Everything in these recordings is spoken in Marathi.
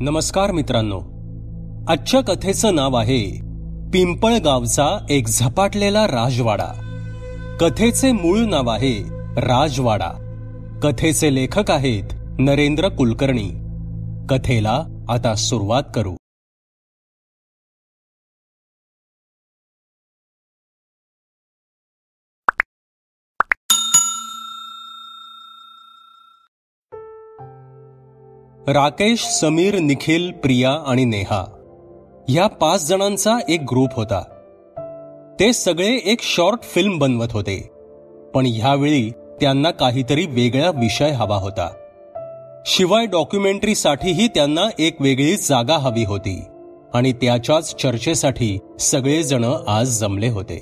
नमस्कार मित्रांनो, आजच्या कथेचं नाव आहे पिंपळगावचा एक झपाटलेला राजवाडा. कथेचे मूळ नाव आहे राजवाडा. कथेचे लेखक आहेत नरेंद्र कुलकर्णी. कथेला आता सुरुवात करू. राकेश, समीर, निखिल, प्रिया आणि नेहा या 5 जणांचा एक ग्रुप होता. ते सगळे एक शॉर्ट फिल्म बनवत होते, पण ह्यावेळी त्यांना काहीतरी वेगळा विषय हवा होता. शिवाय डॉक्युमेंटरीसाठीही त्यांना एक वेगळी जागा हवी होती आणि त्याच्याच चर्चेसाठी सगळेजण आज जमले होते.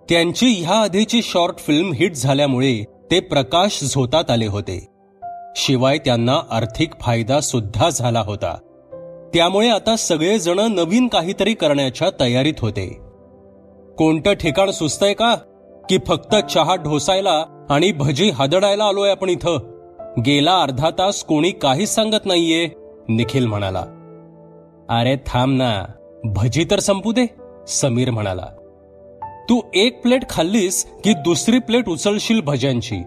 त्यांची ह्या आधीची शॉर्ट फिल्म हिट झाल्यामुळे ते प्रकाश झोतात आले होते. शिवाय त्यांना आर्थिक फायदा सुद्धा झाला होता. त्यामुळे आता सगळेजण नवीन काहीतरी करण्याच्या तयारीत होते. कोणतं ठिकाण सुचतंय का, की फक्त चहा ढोसायला आणि भजी हादडायला आलोय आपण इथं? गेला अर्धा तास कोणी काहीच सांगत नाहीये, निखिल म्हणाला. अरे थांब ना, भजी तर संपू दे, समीर म्हणाला. तू एक प्लेट खाल्लीस की दुसरी प्लेट उचलशील भज्यांची.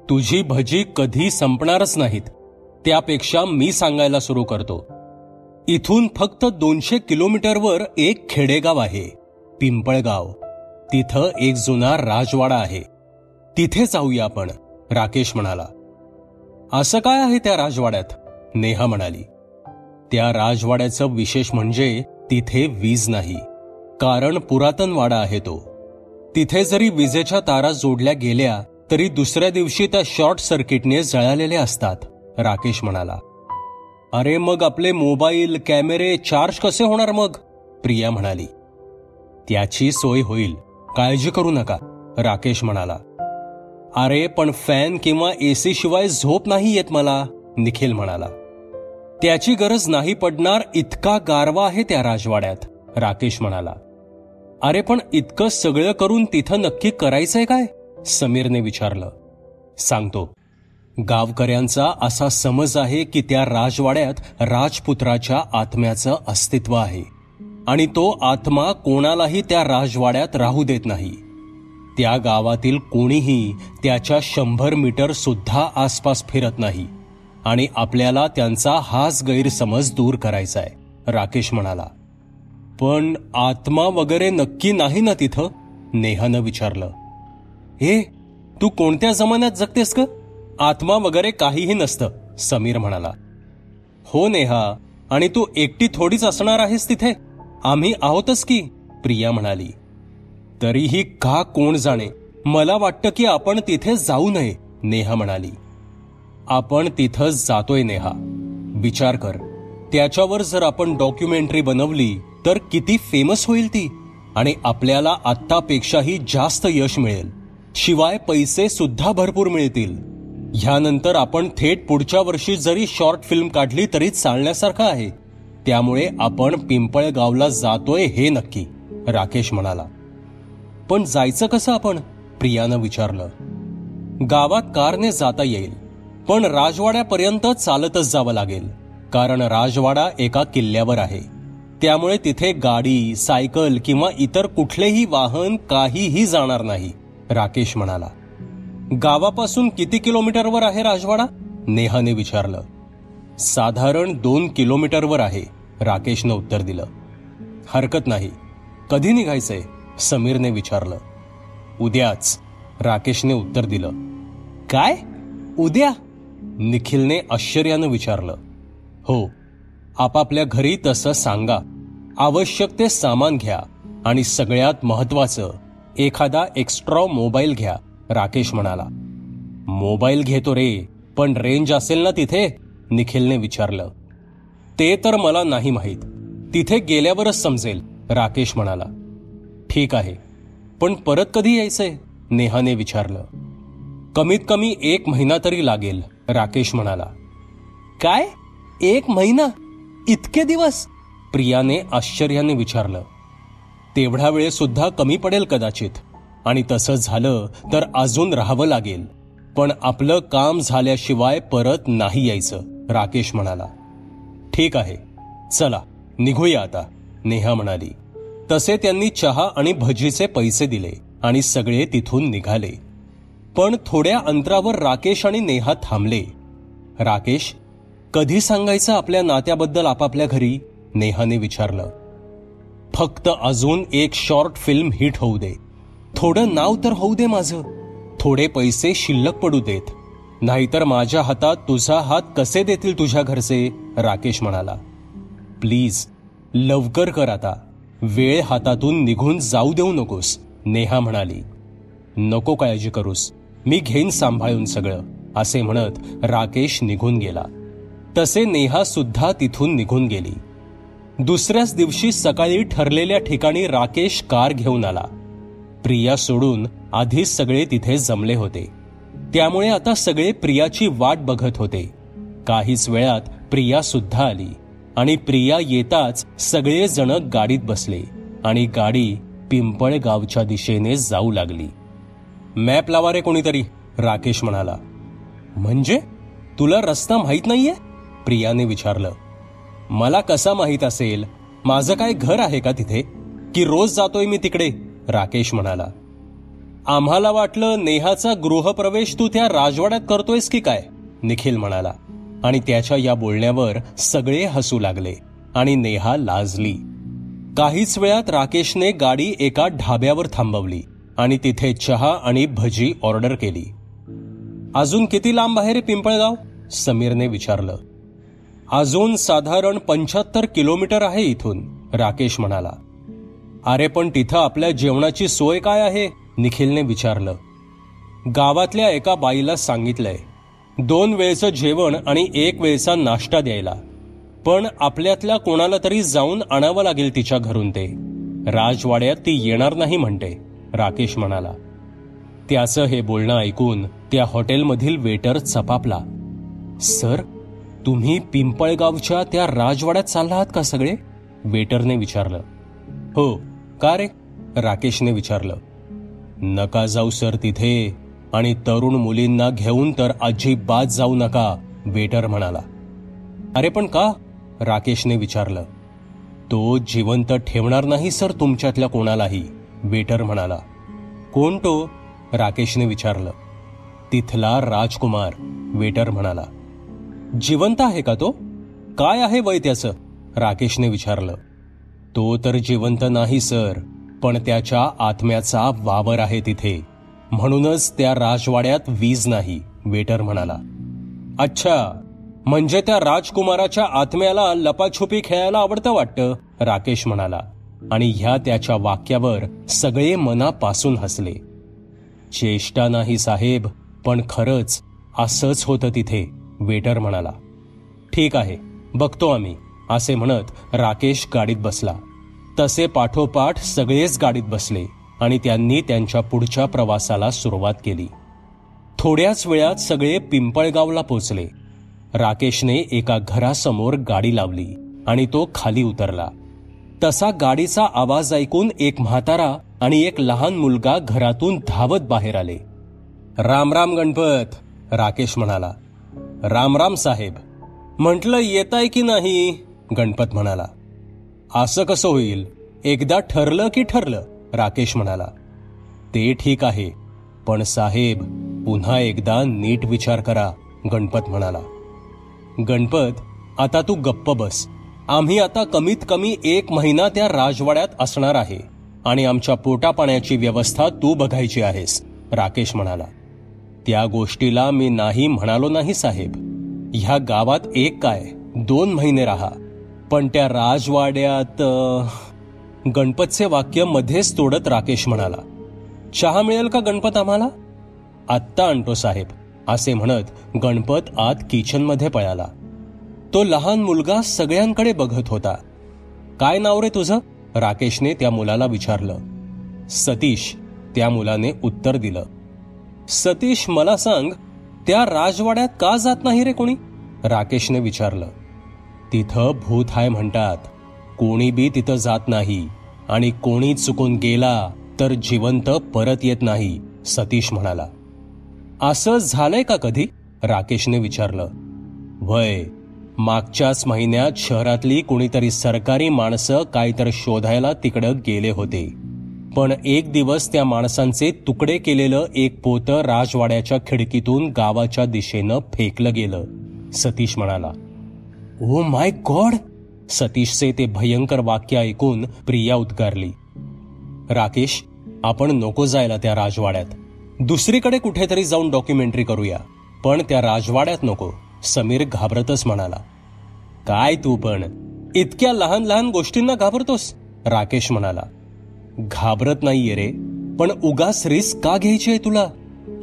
तुझी भजी कधी संपणारच नाहीत. त्यापेक्षा मी सांगायला सुरू करतो. इथून फक्त 200 किलोमीटरवर एक खेडेगाव आहे, पिंपळगाव. तिथं एक जुना राजवाडा आहे. तिथे जाऊया आपण, राकेश म्हणाला. असं काय आहे त्या राजवाड्यात, नेहा म्हणाली. त्या राजवाड्याचं विशेष म्हणजे तिथे वीज नाही, कारण पुरातन वाडा आहे तो. तिथे जरी विजेच्या तारा जोडल्या गेल्या तरी दुसऱ्या दिवशी त्या शॉर्ट सर्किटने जळालेले असतात, राकेश म्हणाला. अरे मग आपले मोबाईल, कॅमेरे चार्ज कसे होणार मग, प्रिया म्हणाली. त्याची सोय होईल, काळजी करू नका, राकेश म्हणाला. अरे पण फॅन किंवा एसी शिवाय झोप नाही येत मला, निखिल म्हणाला. त्याची गरज नाही पडणार, इतका गारवा आहे त्या राजवाड्यात, राकेश म्हणाला. अरे पण इतकं सगळं करून तिथं नक्की करायचंय काय, समीरने विचारलं. सांगतो. गावकऱ्यांचा असा समज आहे की त्या राजवाड्यात राजपुत्राच्या आत्म्याचं अस्तित्व आहे आणि तो आत्मा कोणालाही त्या राजवाड्यात राहू देत नाही. त्या गावातील कोणीही त्याच्या 100 मीटर सुद्धा आसपास फिरत नाही आणि आपल्याला त्यांचा हाच गैरसमज दूर करायचाय, राकेश म्हणाला. पण आत्मा वगैरे नक्की नाही ना तिथं, नेहानं विचारलं. हे तू कोणत्या जमान्यात जगतेस ग? आत्मा वगैरे काहीही नसतं, समीर म्हणाला. हो नेहा, आणि तू एकटी थोडीच असणार आहेस तिथे. आम्ही आहोतच की, प्रिया म्हणाली. तरीही का कोण जाणे, मला वाटतं की आपण तिथे जाऊ नये, नेहा म्हणाली. आपण तिथंच जातोय नेहा. विचार कर, त्याच्यावर जर आपण डॉक्युमेंटरी बनवली तर किती फेमस होईल ती, आणि आपल्याला आत्तापेक्षाही जास्त यश मिळेल. शिवाय पैसे सुद्धा भरपूर मिळतील. ह्यानंतर आपण थेट पुढच्या वर्षी जरी शॉर्ट फिल्म काढली तरी चालण्यासारखं आहे. त्यामुळे आपण पिंपळगावला जातोय हे नक्की, राकेश म्हणाला. पण जायचं कसं आपण, प्रियानं विचारलं. गावात कारने जाता येईल, पण राजवाड्यापर्यंत चालतच जावं लागेल, कारण राजवाडा एका किल्ल्यावर आहे. त्यामुळे तिथे गाडी, सायकल किंवा इतर कुठलेही वाहन काहीही जाणार नाही, राकेश म्हणाला. गावापासून किती किलोमीटरवर आहे राजवाडा, नेहाने विचारलं. साधारण 2 किलोमीटरवर आहे, राकेशनं उत्तर दिलं. हरकत नाही. कधी निघायचंय, समीरने विचारलं. उद्याच, राकेशने उत्तर दिलं. काय, उद्या, निखिलने आश्चर्यानं विचारलं. हो, आपापल्या घरी तसं सांगा. आवश्यक ते सामान घ्या आणि सगळ्यात महत्वाचं एखादा एक्स्ट्रा मोबाईल घ्या, राकेश म्हणाला. मोबाईल घेतो रे, पण रेंज असेल ना तिथे, निखिलने विचारलं. ते तर मला नाही माहीत, तिथे गेल्यावरच समजेल, राकेश म्हणाला. ठीक आहे, पण परत कधी यायचंय, नेहाने विचारलं. कमीत कमी 1 महिना तरी लागेल, राकेश म्हणाला. काय, 1 महिना? इतके दिवस? प्रियाने आश्चर्याने विचारलं. तेवढा वेळ सुद्धा कमी पडेल कदाचित, आणि तसं झालं तर अजून राहावं लागेल. पण आपलं काम झाल्याशिवाय परत नाही यायचं, राकेश म्हणाला. ठीक आहे, चला निघूया आता, नेहा म्हणाली. तसे त्यांनी चहा आणि भजीचे पैसे दिले आणि सगळे तिथून निघाले. पण थोड्या अंतरावर राकेश आणि नेहा थांबले. राकेश, कधी सांगायचं आपल्या नात्याबद्दल आपापल्या घरी? नेहाने विचारलं. फक्त अजून एक शॉर्ट फिल्म हिट होऊ दे, थोडं नाव तर होऊ दे माझं, थोडे पैसे शिल्लक पडू देत, नाहीतर माझ्या हातात तुझा हात कसे देतील तुझ्या घरचे? राकेश म्हणाला. प्लीज लवकर कर आता, वेळ हातातून निघून जाऊ देऊ नकोस, नेहा म्हणाली. नको काळजी करूस, मी घेईन सांभाळून सगळं, असे म्हणत राकेश निघून गेला. तसे नेहा सुद्धा तिथून निघून गेली. दुसऱ्याच दिवशी सकाळी ठरलेल्या ठिकाणी राकेश कार घेऊन आला. प्रिया सोडून आधीच सगळे तिथे जमले होते, त्यामुळे आता सगळे प्रियाची वाट बघत होते. काहीच वेळात प्रिया सुद्धा आली आणि प्रिया येताच सगळे जण गाडीत बसले आणि गाडी पिंपळगावच्या दिशेने जाऊ लागली. मॅप लावा रे कोणीतरी, राकेश म्हणाला. म्हणजे तुला रस्ता माहित नाहीये? प्रियाने विचारलं. मला कसा माहित असेल, माझं काय घर आहे का तिथे, की रोज जातोय मी तिकडे? राकेश म्हणाला. आम्हाला वाटलं नेहाचा गृहप्रवेश तू त्या राजवाड्यात करतोयस की काय, निखिल म्हणाला. आणि त्याच्या या बोलण्यावर सगळे हसू लागले आणि नेहा लाजली. काहीच वेळात राकेशने गाडी एका ढाब्यावर थांबवली आणि तिथे चहा आणि भजी ऑर्डर केली. अजून किती लांब आहे रे पिंपळगाव? समीरने विचारलं. अजून साधारण 75 किलोमीटर आहे इथून, राकेश म्हणाला. अरे पण तिथं आपल्या जेवणाची सोय काय आहे? निखिलने विचारलं. गावातल्या एका बाईला सांगितलंय 2 वेळचं जेवण आणि 1 वेळचा नाश्ता द्यायला, पण आपल्यातल्या कोणाला तरी जाऊन आणावं लागेल तिच्या घरून ते. राजवाड्यात ती येणार नाही म्हणते, राकेश म्हणाला. त्याचं हे बोलणं ऐकून त्या हॉटेलमधील वेटर चपापला. सर, तुम्ही पिंपळगावच्या त्या राजवाड्यात चालला आहात का सगळे? वेटरने विचारलं. हो, का रे? राकेशने विचारलं. नका जाऊ सर तिथे, आणि तरुण मुलींना घेऊन तर अजिबात जाऊ नका, वेटर म्हणाला. अरे पण का? राकेशने विचारलं. तो जिवंत ठेवणार नाही सर तुमच्यातल्या कोणालाही, वेटर म्हणाला. कोण तो? राकेशने विचारलं. तिथला राजकुमार, वेटर म्हणाला. जिवंत आहे का तो? काय आहे वय त्याचं? राकेशने विचारलं. तो तर जिवंत नाही सर, पण त्याच्या आत्म्याचा वावर आहे तिथे, म्हणूनच त्या राजवाड्यात वीज नाही, वेटर म्हणाला. अच्छा, म्हणजे त्या राजकुमाराच्या आत्म्याला लपाछुपी खेळायला आवडतं वाटतं, राकेश म्हणाला. आणि ह्या त्याच्या वाक्यावर सगळे मनापासून हसले. चेष्टा नाही साहेब, पण खरंच असंच होतं तिथे, वेटर म्हणाला. ठीक आहे, बघतो आम्ही, असे म्हणत राकेश गाडीत बसला. तसे पाठोपाठ सगळेच गाडीत बसले आणि त्यांनी त्यांच्या पुढच्या प्रवासाला सुरुवात केली. थोड्याच वेळात सगळे पिंपळगावला पोचले. राकेशने एका घरासमोर गाडी लावली आणि तो खाली उतरला. तसा गाडीचा आवाज ऐकून एक म्हातारा आणि एक लहान मुलगा घरातून धावत बाहेर आले. राम राम गणपत, राकेश म्हणाला. राम राम साहेब. म्हटलं येताय की नाही? गणपत म्हणाला. असं कसं होईल, एकदा ठरलं की ठरलं, राकेश म्हणाला. ते ठीक आहे, पण साहेब पुन्हा एकदा नीट विचार करा, गणपत म्हणाला. गणपत, आता तू गप्प बस. आम्ही आता कमीत कमी 1 महिना त्या राजवाड्यात असणार आहे आणि आमच्या पोटापाण्याची व्यवस्था तू बघायची आहेस, राकेश म्हणाला. त्या गोष्टीला मी नाही म्हणालो नाही साहेब. ह्या गावात एक काय 2 महिने राहा, पण त्या राजवाड्यात... गणपतचे वाक्य मध्येच तोडत राकेश म्हणाला. चहा मिळेल का गणपत आम्हाला? आत्ता आणतो साहेब, असे म्हणत गणपत आत किचनमध्ये पळाला. तो लहान मुलगा सगळ्यांकडे बघत होता. काय नाव रे तुझं? राकेशने त्या मुलाला विचारलं. सतीश, त्या मुलाने उत्तर दिलं. सतीश, मला सांग, त्या राजवाड्यात का जात नाही रे कोणी? राकेशने विचारलं. तिथं भूत आहे म्हणतात, कोणी बी तिथं जात नाही, आणि कोणी चुकून गेला तर जिवंत परत येत नाही, सतीश म्हणाला. असं झालंय का कधी? राकेशने विचारलं. व्हय, मागच्याच महिन्यात शहरातली कुणीतरी सरकारी माणसं काहीतरी शोधायला तिकडं गेले होते. पण एक दिवस त्या माणसांचे तुकडे केलेलं एक पोतं राजवाड्याच्या खिडकीतून गावाच्या दिशेनं फेकलं गेलं. सतीश म्हणाला, ओ माय गॉड. सतीशचे ते भयंकर वाक्य ऐकून प्रिया उद्गारली, राकेश, आपण नको जायला त्या राजवाड्यात. दुसरीकडे कुठेतरी जाऊन डॉक्युमेंटरी करूया, पण त्या राजवाड्यात नको. समीर घाबरतच म्हणाला. काय तू पण इतक्या लहान लहान गोष्टींना घाबरतोस? राकेश म्हणाला. घाबरत नाहीये रे, पण उगाच रिस्क का घ्यायची आहे तुला?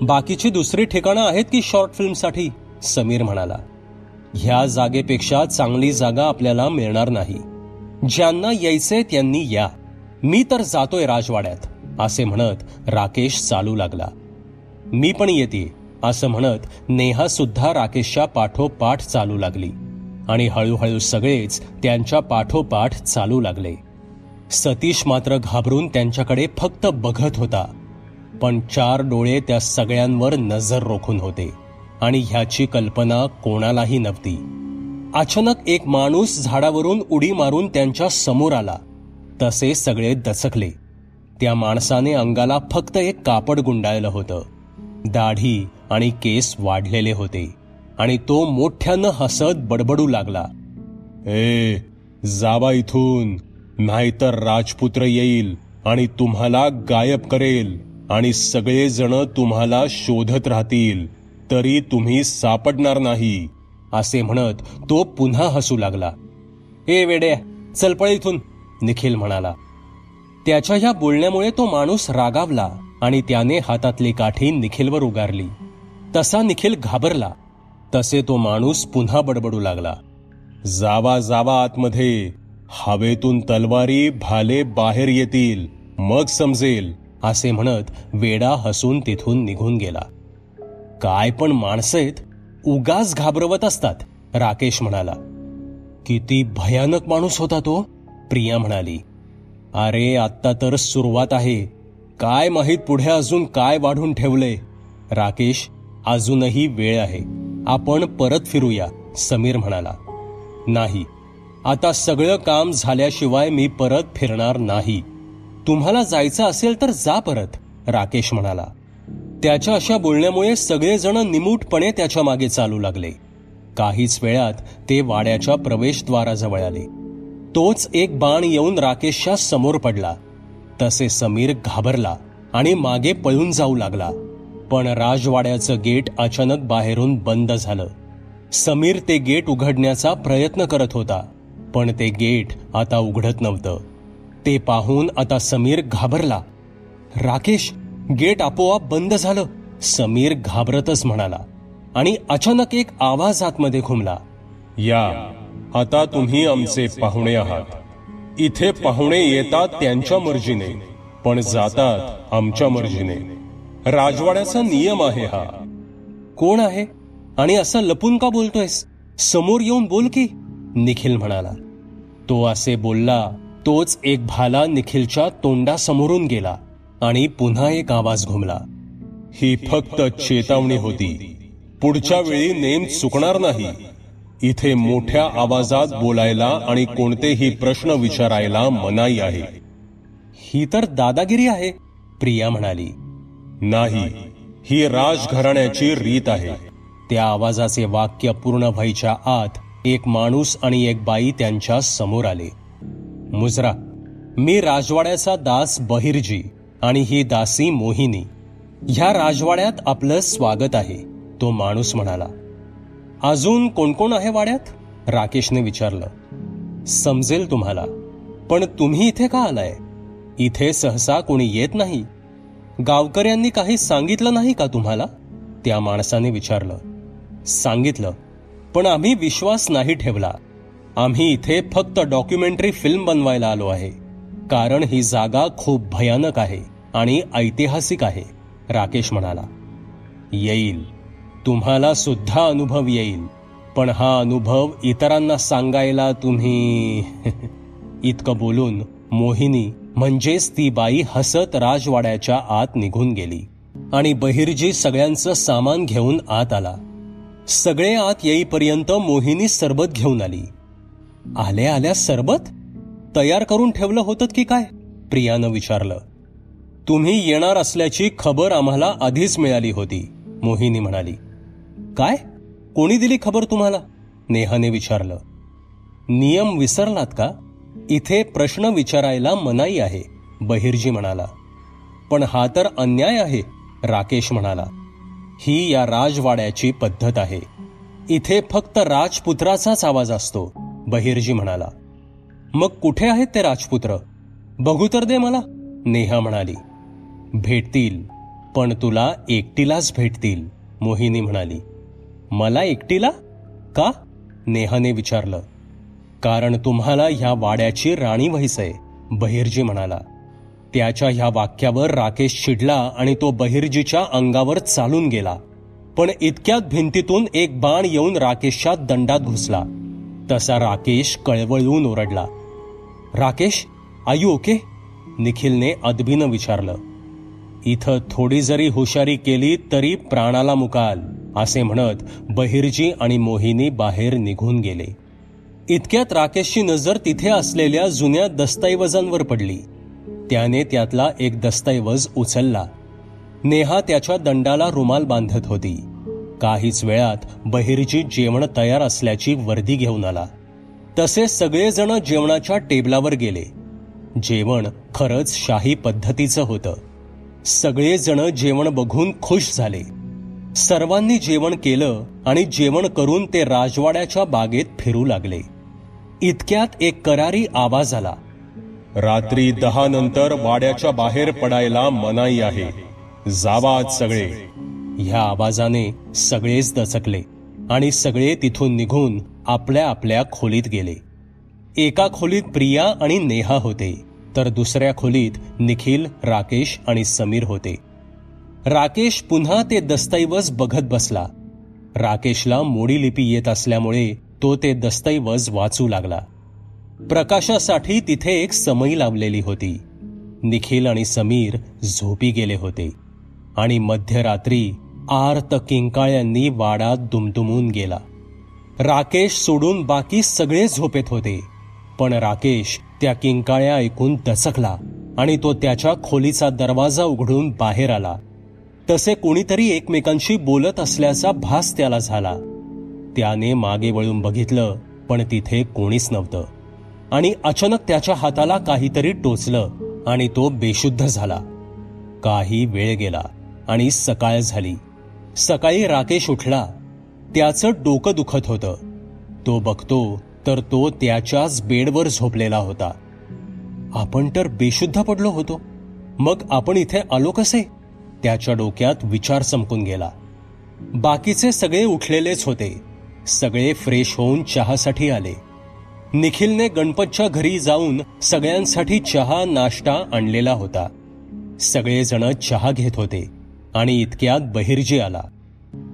बाकीची दुसरी ठिकाणं आहेत की शॉर्ट फिल्मसाठी? समीर म्हणाला. ह्या जागेपेक्षा चांगली जागा आपल्याला मिळणार नाही. ज्यांना यायचंय त्यांनी या. मी तर जातोय राजवाड्यात, असे म्हणत राकेश चालू लागला. मी पण येते, असं म्हणत नेहा सुद्धा राकेशच्या पाठोपाठ चालू लागली आणि हळूहळू सगळेच त्यांच्या पाठोपाठ चालू लागले. सतीश मात्र घाबरून त्यांच्याकडे फक्त बघत होता, पण 4 डोळे त्या सगळ्यांवर नजर रोखून होते आणि ह्याची कल्पना कोणालाही नव्हती. अचानक एक माणूस झाडावरून उडी मारून त्यांच्या समोर आला. तसे सगळे दचकले. त्या माणसाने अंगाला फक्त एक कापड गुंडाळलं होतं. दाढी आणि केस वाढलेले होते आणि तो मोठ्यानं हसत बडबडू लागला, ए जावा इथून, नाहीतर राजपुत्र येईल आणि तुम्हाला गायब करेल आणि सगळेजण तुम्हाला शोधत राहतील, तरी तुम्ही सापडणार नाही. असे म्हणत तो पुन्हा हसू लागला. ए वेड्या, चल पळ इथून, निखिल म्हणाला. त्याच्या ह्या बोलण्यामुळे तो माणूस रागावला आणि त्याने हातातली काठी निखिलवर उगारली. तसा निखिल घाबरला. तसे तो माणूस पुन्हा बडबडू लागला, जावा जावा आतमध्ये, हवेतून तलवारी भाले बाहेर येतील, मग समजेल. असे म्हणत वेडा हसून तिथून निघून गेला. काय पण माणसं आहेत, उगाच घाबरवत असतात, राकेश म्हणाला. किती भयानक माणूस होता तो, प्रिया म्हणाली. अरे आत्ता तर सुरुवात आहे, काय माहित पुढे अजून काय वाढून ठेवले. राकेश, अजूनही वेळ आहे, आपण परत फिरूया, समीर म्हणाला. नाही, आता सगळं काम झाल्याशिवाय मी परत फिरणार नाही. तुम्हाला जायचं असेल तर जा परत, राकेश म्हणाला. त्याच्या अशा बोलण्यामुळे सगळेजण निमूटपणे त्याच्या मागे चालू लागले. काहीच वेळात ते वाड्याच्या प्रवेशद्वाराजवळ आले. तोच एक बाण येऊन राकेशच्या समोर पडला. तसे समीर घाबरला आणि मागे पळून जाऊ लागला. पण राजवाड्याचं गेट अचानक बाहेरून बंद झालं. समीर ते गेट उघडण्याचा प्रयत्न करत होता, पण ते गेट आता उघडत नव्हतं. ते पाहून आता समीर घाबरला. राकेश, गेट आपोआप बंद झालं, समीर घाबरतच म्हणाला. आणि अचानक एक आवाज आतमध्ये घुमला, या, आता तुम्ही आमचे पाहुणे आहात. इथे पाहुणे येतात त्यांच्या मर्जीने, पण जातात आमच्या मर्जीने. राजवाड्याचा नियम आहे हा. कोण आहे आणि असं लपून का बोलतोयस? समोर येऊन बोल की, निखिल म्हणाला. तो असे बोलला तोच एक भाला निखिलच्या तोंडासमोरून गेला आणि पुन्हा एक आवाज घुमला. ही फक्त चेतावणी होती, पुढच्या वेळी नेम चुकणार नाही. इथे मोठ्या आवाजात बोलायला आणि कोणतेही प्रश्न विचारायला मनाई आहे. ही तर दादागिरी आहे, प्रिया म्हणाली. नाही, ही राजघराण्याची रीत आहे. त्या आवाजाचे वाक्य पूर्ण व्हायच्या आत एक माणूस आणि एक बाई त्यांच्या समोर आले. मुजरा, मी राजवाड्याचा दास बहिर्जी आणि ही दासी मोहिनी. ह्या राजवाड्यात आपलं स्वागत आहे, तो माणूस म्हणाला. अजून कोण कोण आहे वाड्यात? राकेशने विचारलं. समजेल तुम्हाला, पण तुम्ही इथे का आलाय? इथे सहसा कोणी येत नाही. गावकऱ्यांनी काही सांगितलं नाही का तुम्हाला? त्या माणसाने विचारलं. सांगितलं, पण आम्ही विश्वास नाही ठेवला. आम्ही इथे फक्त डॉक्युमेंटरी फिल्म बनवायला आलो आहे, कारण ही जागा खूप भयानक आहे आणि ऐतिहासिक आहे, राकेश म्हणाला. येईल, तुम्हाला सुद्धा अनुभव येईल, पण हा अनुभव इतरांना सांगायला तुम्ही इतकं बोलून मोहिनी म्हणजेच ती बाई हसत राजवाड्याच्या आत निघून गेली आणि बहिर्जी सगळ्यांचं सामान घेऊन आत आला. सगळे आत येईपर्यंत मोहिनी सरबत घेऊन आली. आल्या आल्या सरबत तयार करून ठेवलं होतं की काय? प्रियानं विचारलं. तुम्ही येणार असल्याची खबर आम्हाला आधीच मिळाली होती, मोहिनी म्हणाली. काय? कोणी दिली खबर तुम्हाला? नेहाने विचारलं. नियम विसरलात का? इथे प्रश्न विचारायला मनाई आहे, बहिर्जी म्हणाला. पण हा तर अन्याय आहे, राकेश म्हणाला. ही या राजवाड्याची पद्धत आहे. इथे फक्त राजपुत्राचाच आवाज असतो, बहिर्जी म्हणाला. मग कुठे आहेत ते राजपुत्र? बघू तर दे मला, नेहा म्हणाली. भेटतील, पण तुला एकटीलाच भेटतील, मोहिनी म्हणाली. मला एकटीला? का? नेहाने विचारलं. कारण तुम्हाला ह्या वाड्याची राणी व्हायचंय, बहिर्जी म्हणाला. त्याच्या ह्या वाक्यावर राकेश चिडला आणि तो बहिर्जीच्या अंगावर चालून गेला. पण इतक्यात भिंतीतून एक बाण येऊन राकेशच्या दंडात घुसला. तसा राकेश कळवळून ओरडला. Rakesh, are you okay? निखिलने अदबीनं विचारलं. इथं थोडी जरी हुशारी केली तरी प्राणाला मुकाल, असे म्हणत बहिर्जी आणि मोहिनी बाहेर निघून गेले. इतक्यात राकेशची नजर तिथे असलेल्या जुन्या दस्तऐवजांवर पडली. त्याने त्यातला एक दस्तऐवज उचलला. नेहा त्याच्या दंडाला रुमाल बांधत होती. काहीच वेळात बहिर्जी जेवण तयार असल्याची वर्दी घेऊन आला. तसे सगळेजण जेवणाच्या टेबलावर गेले. जेवण खरंच शाही पद्धतीचं होतं. सगळेजण जेवण बघून खुश झाले. सर्वांनी जेवण केलं आणि जेवण करून ते राजवाड्याच्या बागेत फिरू लागले. इतक्यात एक करारी आवाज आला. रात्री 10 नंतर वाड्याच्या बाहेर पडायला मनाई आहे. जावा आज सगळे. ह्या आवाजाने सगळेच दचकले आणि सगळे तिथून निघून आपल्या आपल्या खोलीत गेले. एका खोलीत प्रिया आणि नेहा होते, तर दुसऱ्या खोलीत निखिल, राकेश आणि समीर होते. राकेश पुन्हा ते दस्तऐवज बघत बसला. राकेशला मोडी लिपी येत असल्यामुळे तो ते दस्तऐवज वाचू लागला. प्रकाशासाठी तिथे एक समई लावलेली होती. निखिल आणि समीर झोपी गेले होते आणि मध्यरात्री आर्त किंकाळ्यांनी वाडा दुमदुमून गेला. राकेश सोडून बाकी सगळे झोपेत होते. पण राकेश त्या किंकाळ्या ऐकून दचकला आणि तो त्याच्या खोलीचा दरवाजा उघडून बाहेर आला. तसे कोणीतरी एकमेकांशी बोलत असल्याचा भास त्याला झाला. त्याने मागे वळून बघितलं, पण तिथे कोणीच नव्हतं. आणि अचानक त्याच्या हाताला काहीतरी टोचलं आणि तो बेशुद्ध झाला. काही वेळ गेला आणि सकाळ झाली. सकाळी राकेश उठला. त्याचं डोकं दुखत होतं. तो बघतो तर तो त्याच्याच बेडवर झोपलेला होता. आपण तर बेशुद्ध पडलो होतो, मग आपण इथे आलो कसे? त्याच्या डोक्यात विचार चमकून गेला. बाकीचे सगळे उठलेलेच होते. सगळे फ्रेश होऊन चहासाठी आले. निखिलने गणपतच्या घरी जाऊन सगळ्यांसाठी चहा नाश्ता आणलेला होता. सगळेजण चहा घेत होते आणि इतक्यात बहिर्जी आला.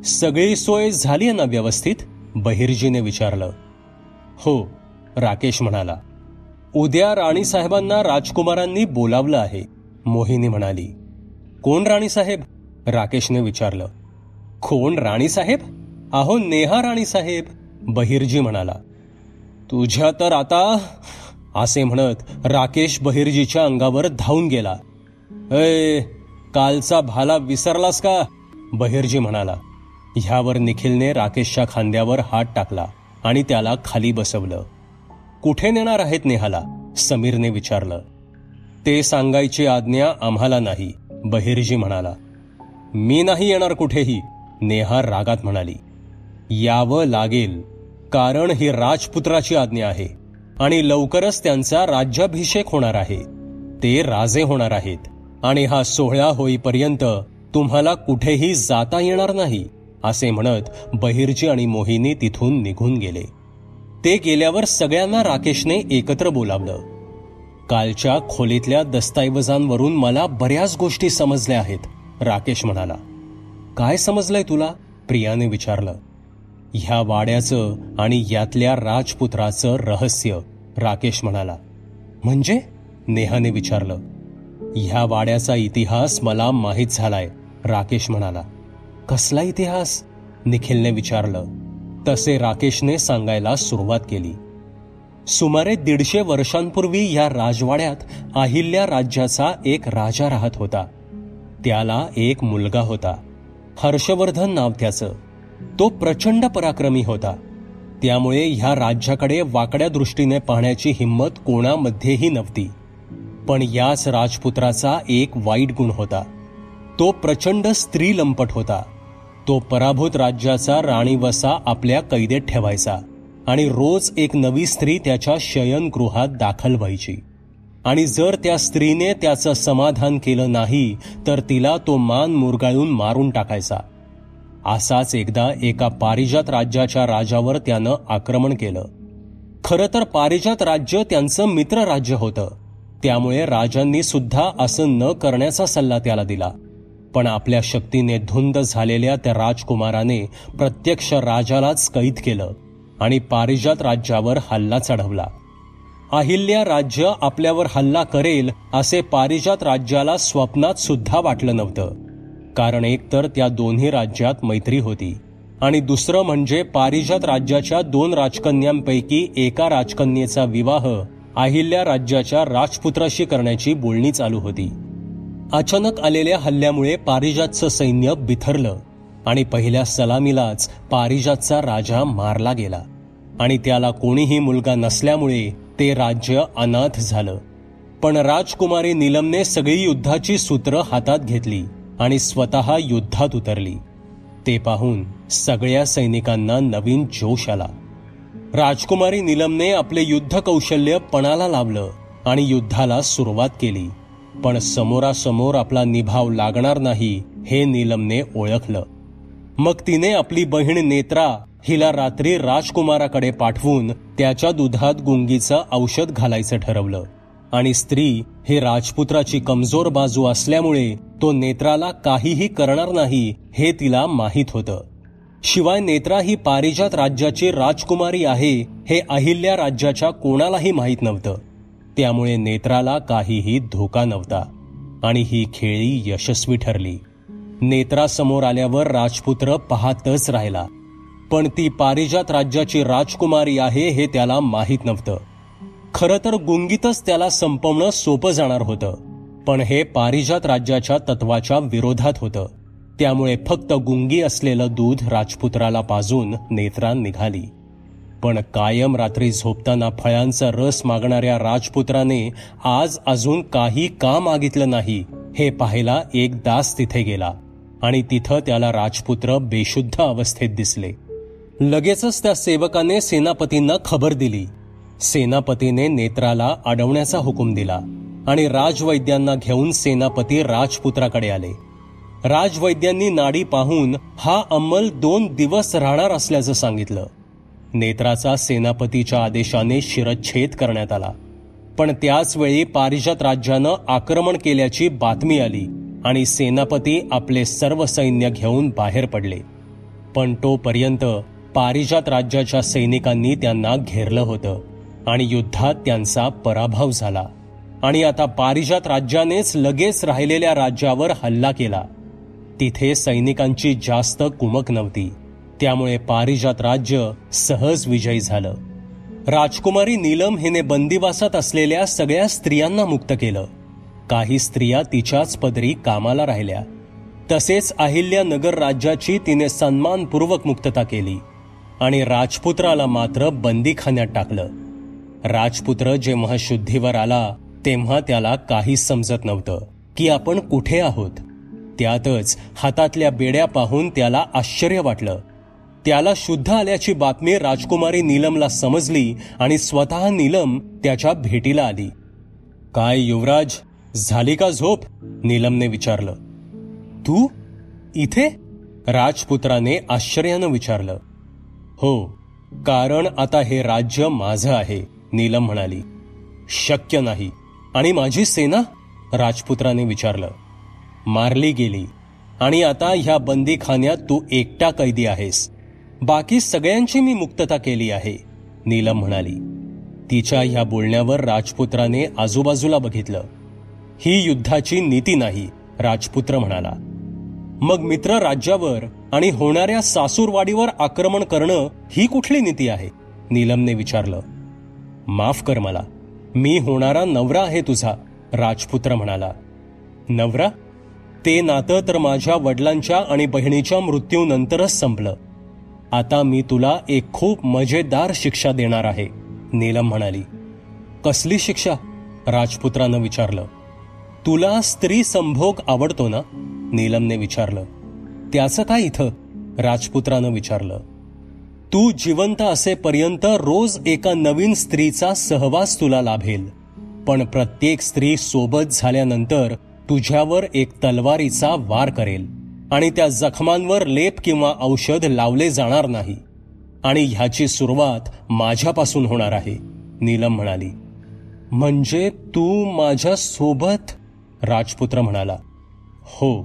सगळी सोय झाली ना व्यवस्थित? बहिर्जीने विचारलं. हो, राकेश म्हणाला. उद्या राणीसाहेबांना राजकुमारांनी बोलावलं आहे, मोहिनी म्हणाली. कोण राणीसाहेब? राकेशने विचारलं. कोण राणीसाहेब? अहो नेहा राणीसाहेब, बहिर्जी म्हणाला. तुझ्या तर आता, असे म्हणत राकेश बहिर्जीच्या अंगावर धावून गेला. ए, कालचा भाला विसरलास का? बहिर्जी म्हणाला. ह्यावर निखिलने राकेशच्या खांद्यावर हात टाकला आणि त्याला खाली बसवलं. कुठे नेणार आहेत नेहाला? समीरने विचारलं. ते सांगायची आज्ञा आम्हाला नाही, बहिर्जी म्हणाला. मी नाही येणार कुठेही, नेहा रागात म्हणाली. यावं लागेल, कारण ही राजपुत्राची आज्ञा आहे आणि लवकरच त्यांचा राज्याभिषेक होणार आहे. ते राजे होणार आहेत आणि हा सोहळा होईपर्यंत तुम्हाला कुठेही जाता येणार नाही, असे म्हणत बहिर्जी आणि मोहिनी तिथून निघून गेले. ते गेल्यावर सगळ्यांना राकेशने एकत्र बोलावलं. कालच्या खोलीतल्या दस्तऐवजांवरून मला बऱ्याच गोष्टी समजल्या आहेत, राकेश म्हणाला. काय समजलंय तुला? प्रियाने विचारलं. ह्या वाड्याचं आणि यातल्या राजपुत्राचं रहस्य, राकेश म्हणाला. म्हणजे? नेहाने विचारलं. ह्या वाड्याचा इतिहास मला माहीत झालाय, राकेश म्हणाला. कसला इतिहास? निखिलने विचारलं. तसे राकेशने सांगायला सुरुवात केली. सुमारे 150 वर्षांपूर्वी या राजवाड्यात अहिल्या राज्याचा एक राजा राहत होता. त्याला एक मुलगा होता. हर्षवर्धन नाव त्याचं. तो प्रचंड पराक्रमी होता. त्यामुळे ह्या राज्याकडे वाकड्या दृष्टीने पाहण्याची हिंमत कोणामध्येही नव्हती. पण याच राजपुत्राचा एक वाईट गुण होता. तो प्रचंड स्त्री लंपट होता. तो पराभूत राज्याचा राणीवसा आपल्या कैदेत ठेवायचा आणि रोज एक नवी स्त्री त्याच्या शयनगृहात दाखल व्हायची. आणि जर त्या स्त्रीने त्याचं समाधान केलं नाही तर तिला तो मान मुरगाळून मारून टाकायचा. असाच एकदा एका पारिजात राज्याच्या राजावर त्यानं आक्रमण केलं. खरं तर पारिजात राज्य त्यांचं मित्र राज्य होतं. त्यामुळे राजांनी सुद्धा असं न करण्याचा सल्ला त्याला दिला. पण आपल्या शक्तीने धुंद झालेल्या त्या राजकुमाराने प्रत्यक्ष राजालाच कैद केलं आणि पारिजात राज्यावर हल्ला चढवला. अहिल्या राज्य आपल्यावर हल्ला करेल असे पारिजात राज्याला स्वप्नात सुद्धा वाटलं नव्हतं. कारण एकतर त्या दोन्ही राज्यात मैत्री होती आणि दुसरं म्हणजे पारिजात राज्याच्या 2 राजकन्यांपैकी एका राजकन्येचा विवाह अहिल्या राज्याच्या राजपुत्राशी करण्याची बोलणी चालू होती. अचानक आलेल्या हल्ल्यामुळे पारिजातचं सैन्य बिथरलं आणि पहिल्या सलामीलाच पारिजातचा राजा मारला गेला आणि त्याला कोणीही मुलगा नसल्यामुळे ते राज्य अनाथ झालं. पण राजकुमारी नीलमने सगळी युद्धाची सूत्र हातात घेतली आणि स्वतः युद्धात उतरली. ते पाहून सगळ्या सैनिकांना नवीन जोश आला. राजकुमारी नीलमने आपले युद्ध कौशल्य पणाला लावलं आणि युद्धाला सुरुवात केली. पण समोरासमोर आपला निभाव लागणार नाही हे नीलमने ओळखलं. मग तिने आपली बहीण नेत्रा हिला रात्री राजकुमाराकडे पाठवून त्याच्या दुधात गुंगीचं औषध घालायचं ठरवलं. आणि स्त्री ही राजपुत्राची कमजोर बाजू असल्यामुळे तो नेत्राला काहीही करणार नाही हे तिला माहीत होतं. शिवाय नेत्रा ही पारिजात राज्याची राजकुमारी आहे हे अहिल्या राज्याच्या कोणालाही माहीत नव्हतं. त्यामुळे नेत्राला काहीही धोका नव्हता आणि ही खेळी यशस्वी ठरली. नेत्रा समोर आल्यावर राजपुत्र पाहतच राहिला. पण ती पारिजात राज्याची राजकुमारी आहे हे त्याला माहीत नव्हतं. खरं तर गुंगीतच त्याला संपवणं सोपं जाणार होतं. पण हे पारिजात राज्याच्या तत्वाच्या विरोधात होतं. त्यामुळे फक्त गुंगी असलेलं दूध राजपुत्राला पाजून नेत्रा निघाली. पण कायम रात्री झोपताना फळांचा रस मागणाऱ्या राजपुत्राने आज अजून काही का मागितलं नाही हे पाहायला एक दास तिथे गेला आणि तिथं त्याला राजपुत्र बेशुद्ध अवस्थेत दिसले. लगेचच त्या सेवकाने सेनापतींना खबर दिली. सेनापतीने नेत्राला अडवण्याचा हुकूम दिला आणि राजवैद्यांना घेऊन सेनापती राजपुत्राकडे आले. राजवैद्यांनी नाडी पाहून हा अंमल 2 दिवस राहणार असल्याचं सांगितलं. नेत्राचा सेनापतीच्या आदेशाने शिरच्छेद करण्यात आला. पण त्याच वेळी पारिजात राज्यानं आक्रमण केल्याची बातमी आली आणि सेनापती आपले सर्व सैन्य घेऊन बाहेर पडले. पण तोपर्यंत पारिजात राज्याच्या सैनिकांनी त्यांना घेरलं होतं आणि युद्धात त्यांचा पराभव झाला. आणि आता पारिजात राज्यानेच लगेच राहिलेल्या राज्यावर हल्ला केला. तिथे सैनिकांची जास्त कुमक नव्हती. त्यामुळे पारिजात राज्य सहज विजयी झालं. राजकुमारी नीलम हिने बंदिवासात असलेल्या सगळ्या स्त्रियांना मुक्त केलं. काही स्त्रिया तिच्याच पदरी कामाला राहिल्या. तसेच अहिल्यानगर राज्याची तिने सन्मानपूर्वक मुक्तता केली आणि राजपुत्राला मात्र बंदीखान्यात टाकलं. राजपुत्र जेव्हा शुद्धीवर आला तेव्हा त्याला काही समजत नव्हतं की आपण कुठे आहोत. त्यातच हातातल्या बेड्या पाहून त्याला आश्चर्य वाटलं. त्याला शुद्ध आल्याची बातमी राजकुमारी नीलमला समजली आणि स्वतः नीलम त्याच्या भेटीला आली. काय युवराज, झाली का झोप? नीलमने विचारलं. तू इथे? राजपुत्राने आश्चर्यानं विचारलं. हो, कारण आता हे राज्य माझं आहे, नीलम म्हणाली. शक्य नाही. आणि माझी सेना? राजपुत्राने विचारलं. मारली गेली आणि आता ह्या बंदीखान्यात तू एकटा कैदी आहेस. बाकी सगळ्यांची मी मुक्तता केली आहे, नीलम म्हणाली. तिच्या ह्या बोलण्यावर राजपुत्राने आजूबाजूला बघितलं. ही युद्धाची नीती नाही, राजपुत्र म्हणाला. मग मित्र राज्यावर आणि होणाऱ्या सासूरवाडीवर आक्रमण करणं ही कुठली नीती आहे? नीलमने विचारलं. माफ कर मला, मी होणारा नवरा आहे तुझा, राजपुत्र म्हणाला. नवरा? ते नातं तर माझ्या वडिलांच्या आणि बहिणीच्या मृत्यूनंतरच संपलं. आता मी तुला एक खूप मजेदार शिक्षा देणार आहे, नीलम म्हणाली. कसली शिक्षा? राजपुत्रानं विचारलं. तुला स्त्री संभोग आवडतो ना? नीलमने विचारलं. त्याचं काय इथं? राजपुत्रानं विचारलं. तू जिवंत असेपर्यंत रोज एका नवीन स्त्रीचा सहवास तुला लाभेल, पण प्रत्येक स्त्री सोबत झाल्यानंतर तुझ्यावर एक तलवारीचा वार करेल आणि त्या जखमांवर लेप किंवा औषध लावले जाणार नाही. आणि ह्याची सुरुवात माझ्यापासून होणार आहे, नीलम म्हणाली. म्हणजे तू माझ्या सोबत? राजपुत्र म्हणाला. हो,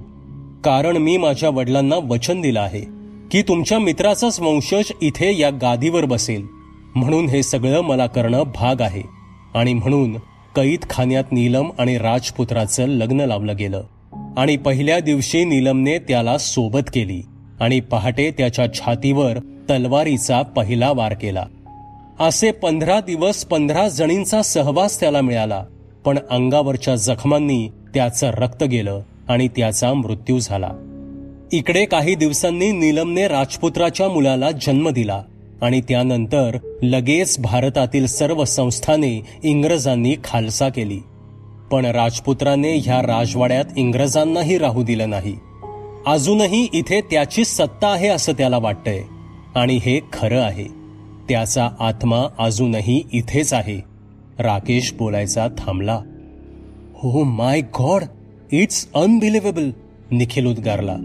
कारण मी माझ्या वडिलांना वचन दिलं आहे की तुमच्या मित्राचाच वंशज इथे या गादीवर बसेल, म्हणून हे सगळं मला करणं भाग आहे. आणि म्हणून कैद खान्यात नीलम आणि राजपुत्राचं लग्न लावलं गेलं आणि पहिल्या दिवशी नीलमने त्याला सोबत केली आणि पहाटे त्याच्या छातीवर तलवारीचा पहिला वार केला. असे 15 दिवस 15 जणींचा सहवास त्याला मिळाला, पण अंगावरच्या जखमांनी त्याचं रक्त गेलं आणि त्याचा मृत्यू झाला. इकडे काही दिवसांनी नीलमने राजपुत्राच्या मुलाला जन्म दिला आणि त्यानंतर लगेच भारतातील सर्व संस्थाने इंग्रजांनी खालसा केली. पण राजपुत्राने ह्या राजवाड्यात इंग्रजांनाही राहू दिलं नाही. अजूनही इथे त्याची सत्ता आहे असं त्याला वाटतंय आणि हे खरं आहे. त्याचा आत्मा अजूनही इथेच आहे. राकेश बोलायचा थांबला. हो माय गॉड, इट्स अनबिलिव्हेबल, निखिल उद्गारला.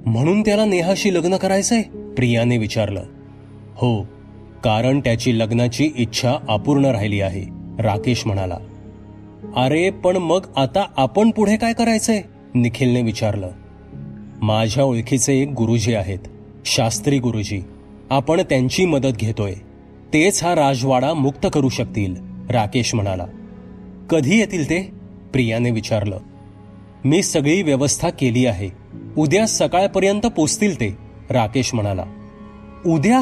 म्हणून त्याला नेहाशी लग्न करायचंय? प्रियाने विचारलं. हो, कारण त्याची लग्नाची इच्छा अपूर्ण राहिली आहे, राकेश म्हणाला. अरे पण मग आता आपण पुढे काय करायचंय? निखिलने विचारलं. माझ्या ओळखीचे एक गुरुजी आहेत, शास्त्री गुरुजी. आपण त्यांची मदत घेतोय. तेच हा राजवाडा मुक्त करू शकतील, राकेश म्हणाला. कधी येतील ते? प्रियाने विचारलं. मी सगळी व्यवस्था केली आहे. उद्या सकाळपर्यंत पोचतील ते, राकेश म्हणाला. उद्या?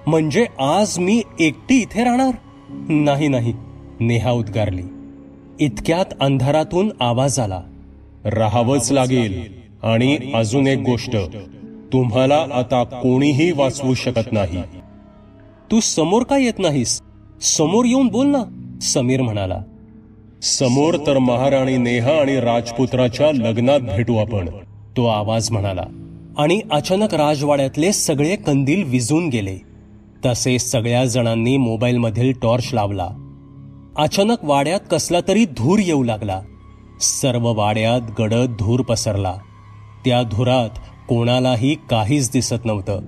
म्हणजे आज मी एकटी इथे राहणार? नाही नाही, नेहा उद्गारली. इतक्यात अंधारातून आवाज आला. राहावंच लागेल. आणि अजून एक गोष्ट, तुम्हाला आता कोणीही वाचवू शकत नाही. तू समोर का येत नाहीस? समोर येऊन बोल ना, समीर म्हणाला. समोर तर महाराणी नेहा आणि राजपुत्राच्या लग्नात भेटू आपण, तो आवाज म्हणाला. आणि अचानक राजवाड्यातले सगळे कंदील विझून गेले. तसे सगळ्या जणांनी मोबाईलमधील टॉर्च लावला. अचानक वाड्यात कसला तरी धूर येऊ लागला. सर्व वाड्यात गडद धूर पसरला. त्या धुरात कोणालाही काहीच दिसत नव्हतं.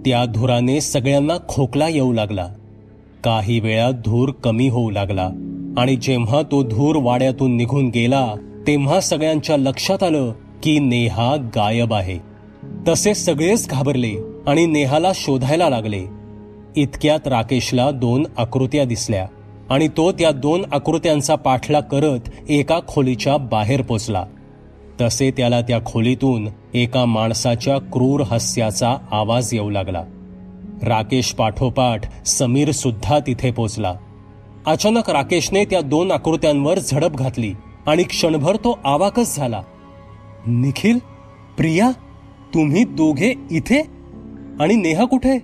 त्या धुराने सगळ्यांना खोकला येऊ लागला. काही वेळात धूर कमी होऊ लागला आणि जेव्हा तो धूर वाड्यातून निघून गेला तेव्हा सगळ्यांच्या लक्षात आलं की नेहा गायब आहे. तसे सगळेच घाबरले आणि नेहाला शोधायला लागले. इतक्यात राकेशला 2 आकृत्या दिसल्या आणि तो त्या 2 आकृत्यांचा पाठलाग करत एका खोलीच्या बाहेर पोचला. तसे त्याला त्या खोलीतून एका माणसाच्या क्रूर हास्याचा आवाज येऊ लागला. राकेश पाठोपाठ समीर सुद्धा तिथे पोचला. अचानक राकेशने त्या 2 आकृत्यांवर झडप घातली आणि क्षणभर तो अवाकच झाला. निखिल, प्रिया, तुम्ही दोघे इथे? आणि नेहा कुठे?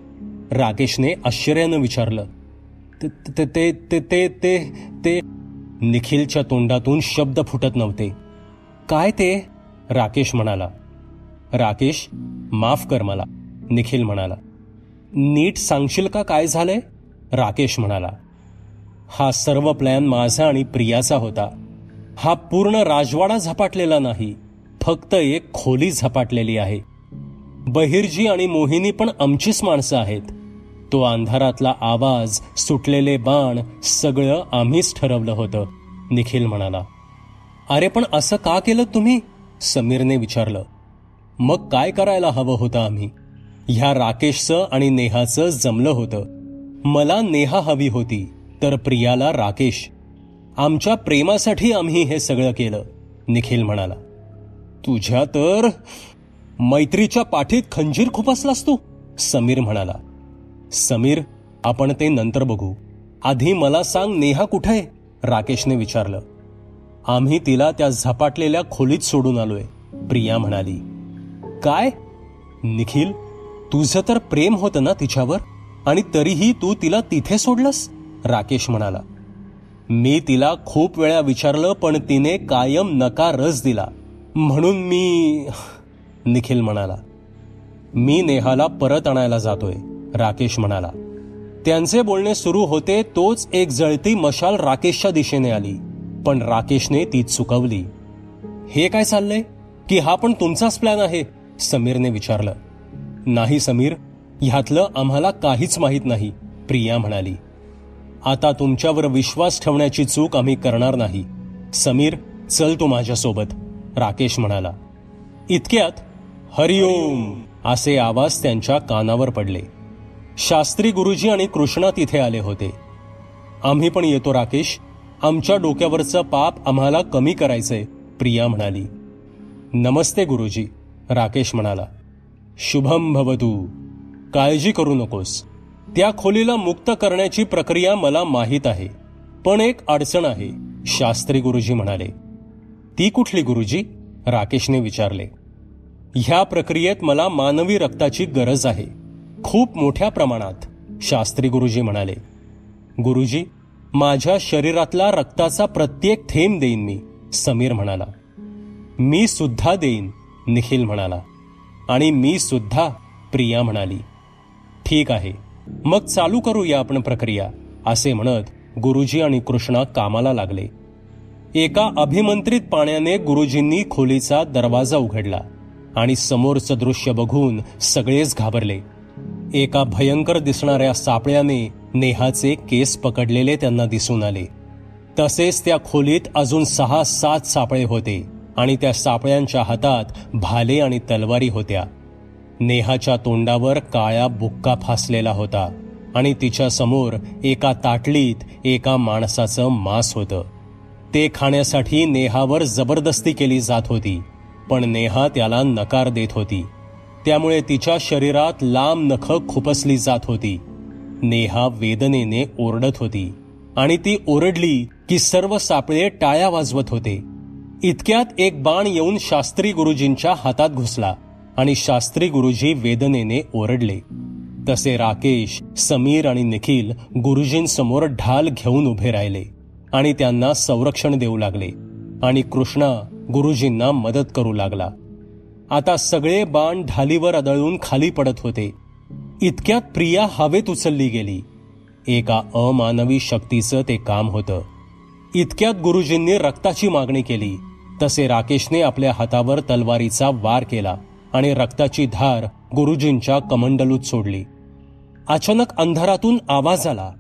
राकेशने आश्चर्यानं विचारलं. ते ते ते ते ते ते निखिलच्या तोंडातून शब्द फुटत नव्हते. काय ते? राकेश म्हणाला. राकेश, माफ कर मला, निखिल म्हणाला. नीट सांगशील का काय झालंय? राकेश म्हणाला. हा सर्व प्लॅन माझा आणि प्रियाचा होता. हा पूर्ण राजवाडा झपाटलेला नाही, फक्त एक खोली झपाटलेली आहे. बहिर्जी आणि मोहिनी पण आमचीच माणसं आहेत. तो अंधारातला आवाज, सुटलेले बाण, सगळं आम्हीच ठरवलं होतं, निखिल म्हणाला. अरे पण असं का केलं तुम्ही? समीरने विचारलं. मग काय करायला हवं होतं आम्ही? ह्या राकेशचं आणि नेहाचं जमलं होतं. मला नेहा हवी होती तर प्रियाला राकेश. आमच्या प्रेमासाठी आम्ही हे सगळं केलं, निखिल म्हणाला. तुझ्या तर मैत्रीच्या पाठीत खंजीर खुपसलास तू? समीर म्हणाला. समीर, आपण ते नंतर बघू. आधी मला सांग, नेहा कुठे? राकेशने विचारलं. आम्ही तिला त्या झपाटलेल्या खोलीत सोडून आलोय, प्रिया म्हणाली. काय? निखिल, तुझं तर प्रेम होतं ना तिच्यावर, आणि तरीही तू तिला तिथे सोडलंस? राकेश म्हणाला. मी तिला खूप वेळा विचारलं, पण तिने कायम नकारच दिला, म्हणून मी. निखिल म्हणाला. मी नेहाला परत आणायला जातोय, राकेश म्हणाला. त्यांचे बोलणे सुरू होते तोच एक जळती मशाल राकेशच्या दिशेने आली, पण राकेशने ती चुकवली. हे काय चाललंय? की हा पण तुमचाच प्लॅन आहे? समीरने विचारलं. नाही समीर, ह्यातलं आम्हाला काहीच माहीत नाही, प्रिया म्हणाली. आता तुमच्यावर विश्वास ठेवण्याची चूक आम्ही करणार नाही. समीर, चल तू माझ्यासोबत, राकेश म्हणाला. इतक्यात हरिओम असे आवाज त्यांच्या कानावर पडले. शास्त्री गुरुजी आणि कृष्णा तिथे आले होते. आम्ही पण येतो राकेश, आमच्या डोक्यावरचं पाप आम्हाला कमी करायचंय, प्रिया म्हणाली. नमस्ते गुरुजी, राकेश म्हणाला. शुभम भवतु. काळजी करू नकोस. त्या खोलीला मुक्त करण्याची प्रक्रिया मला माहीत आहे, पण एक अडचण आहे, शास्त्री गुरुजी म्हणाले. ती कुठली गुरुजी? राकेशने विचारले. ह्या प्रक्रियेत मला मानवी रक्ताची गरज आहे, खूप मोठ्या प्रमाणात, शास्त्री गुरुजी म्हणाले. गुरुजी, माझ्या शरीरातला रक्ताचा प्रत्येक थेंब देईन मी, समीर म्हणाला. मी सुद्धा देईन, निखिल म्हणाला. आणि मी सुद्धा, प्रिया म्हणाली. ठीक आहे, मग चालू करूया आपण प्रक्रिया, असे म्हणत गुरुजी आणि कृष्णा कामाला लागले. एका अभिमंत्रित पाण्याने गुरुजींनी खोलीचा दरवाजा उघडला आणि समोरचं दृश्य बघून सगळेच घाबरले. एका भयंकर दिसणाऱ्या सापळ्याने नेहाचे केस पकडलेले त्यांना दिसून आले. तसेच त्या खोलीत अजून 6-7 सापळे होते आणि त्या सापळ्यांच्या हातात भाले आणि तलवारी होत्या. नेहाच्या तोंडावर काळा बुक्का फासलेला होता आणि तिच्या समोर एका ताटलीत एका माणसाचं मांस होतं. ते खाण्यासाठी नेहावर जबरदस्ती केली जात होती, पण नेहा त्याला नकार देत होती. त्यामुळे तिच्या शरीरात लांब नखं खुपसली जात होती. नेहा वेदनेने ओरडत होती आणि ती ओरडली की सर्व सापळे टाळ्या वाजवत होते. इतक्यात एक बाण येऊन शास्त्री गुरुजींच्या हातात घुसला आणि शास्त्री गुरुजी वेदनेने ओरडले. तसे राकेश, समीर आणि निखिल गुरुजींसमोर ढाल घेऊन उभे राहिले आणि त्यांना संरक्षण देऊ लागले आणि कृष्णा गुरुजींना मदत करू लागला. आता सगळे बाण ढालीवर आदळून खाली पडत होते. इतक्यात प्रिया हवेत उचलली गेली. एका अमानवी शक्तीचं ते काम होतं. इतक्यात गुरुजींनी रक्ताची मागणी केली. तसे राकेशने आपल्या हातावर तलवारीचा वार केला आणि रक्ताची धार गुरुजींच्या कमंडलूत सोडली. अचानक अंधारातून आवाज आला.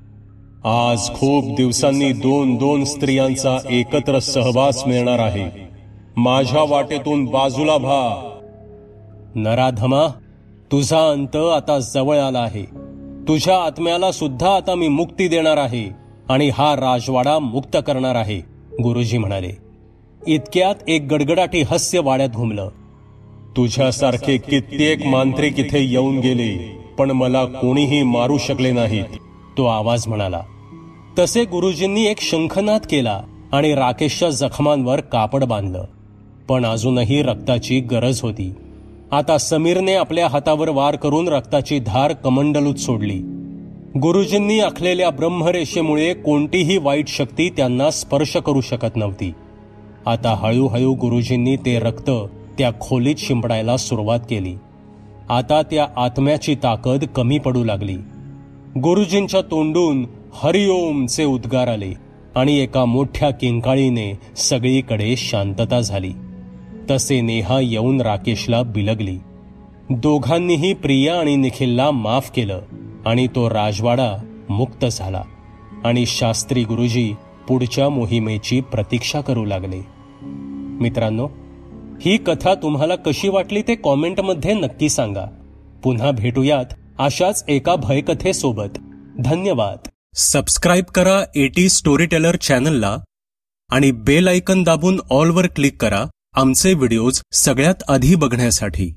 आज खूप दिवसांनी 2 स्त्रियांचा एकत्र सहवास मिळणार आहे. माझ्या वाटेतून बाजूला व्हा. नराधमा, तुझा अंत आता जवळ आला आहे. तुझ्या आत्म्याला सुद्धा आता मी मुक्ती देणार आहे आणि हा राजवाडा मुक्त करणार आहे, गुरुजी म्हणाले. इतक्यात एक गडगडाटी हास्य वाड्यात घुमलं. तुझ्यासारखे कित्येक मांत्रिक इथे येऊन गेले, पण मला कोणीही मारू शकले नाहीत, तो आवाज म्हणाला. तसे गुरुजींनी एक शंखनाद केला आणि राकेशच्या जखमांवर कापड बांधलं. पण अजूनही रक्ताची गरज होती. आता समीरने आपल्या हातावर वार करून रक्ताची धार कमंडलूत सोडली. गुरुजींनी आखलेल्या ब्रह्मरेषेमुळे कोणतीही वाईट शक्ती त्यांना स्पर्श करू शकत नव्हती. आता हळूहळू गुरुजींनी ते रक्त त्या खोलीत शिंपडायला सुरुवात केली. आता त्या आत्म्याची ताकद कमी पडू लागली. गुरुजींच्या तोंडून हरिओमचे उद्गार आले आणि एका मोठ्या किंकाळीने सगळीकडे शांतता झाली. तसे नेहा येऊन राकेशला बिलगली. दोघांनीही प्रिया आणि निखिलला माफ केलं आणि तो राजवाडा मुक्त झाला आणि शास्त्री गुरुजी पुढच्या मोहिमेची प्रतीक्षा करू लागले. मित्रांनो, ही कथा तुम्हाला कशी वाटली ते कॉमेंटमध्ये नक्की सांगा. पुन्हा भेटूयात अशाच एका भयकथेसोबत. धन्यवाद. सबस्क्राईब करा एटी स्टोरी टेलर चॅनलला आणि बेल आयकन दाबून ऑलवर क्लिक करा आमचे व्हिडिओज सगळ्यात आधी बघण्यासाठी.